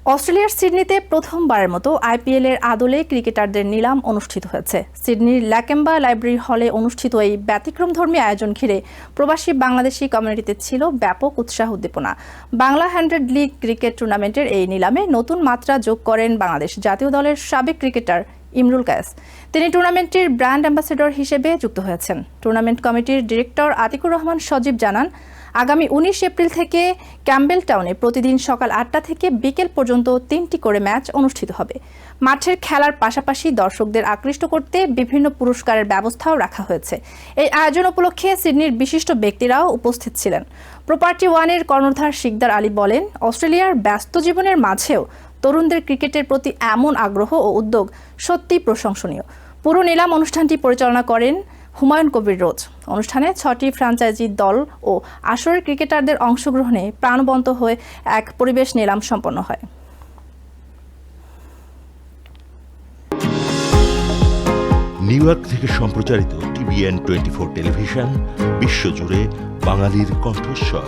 অস্ট্রেলিয়ার সিডনিতে প্রথমবারের মতো আইপিএলের আদলে ক্রিকেটারদের নিলাম অনুষ্ঠিত হয়েছে। সিডনির ল্যাকেম্বা লাইব্রেরি হলে অনুষ্ঠিত এই ব্যতিক্রমধর্মী আয়োজন ঘিরে প্রবাসী বাংলাদেশি কমিউনিটিতে ছিল ব্যাপক উৎসাহ উদ্দীপনা। বাংলা 100 লিগ ক্রিকেট টুর্নামেন্টের এই নিলামে নতুন মাত্রা যোগ করেন বাংলাদেশ জাতীয় দলের সাবেক ক্রিকেটার ইমরুল কায়েস। তিনি টুর্নামেন্টটির ব্র্যান্ড অ্যাম্বাসেডর হিসেবে যুক্ত হয়েছেন। টুর্নামেন্ট কমিটির ডিরেক্টর আতিকুর রহমান সজীব জানান, আগামী 19 এপ্রিল থেকে ক্যাম্বেলটাউনে প্রতিদিন সকাল 8টা থেকে বিকেল পর্যন্ত 3টি করে ম্যাচ অনুষ্ঠিত হবে। মাঠের খেলার পাশাপাশি দর্শকদের আকৃষ্ট করতে বিভিন্ন পুরস্কারের ব্যবস্থাও রাখা হয়েছে। এই আয়োজন উপলক্ষে সিডনির বিশিষ্ট ব্যক্তিরাও উপস্থিত ছিলেন। প্রপার্টি ওয়ানের কর্ণধার শিকদার আলী বলেন, অস্ট্রেলিয়ার ব্যস্ত জীবনের মাঝেও তরুণদের ক্রিকেটের প্রতি এমন আগ্রহ ও উদ্যোগ সত্যি প্রশংসনীয়। পুরো নিলাম অনুষ্ঠানটি পরিচালনা করেন হুমায়ুন কবির রোজ। অনুষ্ঠানে 6টি ফ্র্যাঞ্চাইজি দল ও আসরের ক্রিকেটারদের অংশগ্রহণে প্রাণবন্ত হয়ে এক পরিবেশ নিলাম সম্পন্ন হয়। নিউ ইয়র্ক থেকে সম্প্রচারিত TVN 24 টেলিভিশন বিশ্বজুড়ে বাঙালির কণ্ঠস্বর।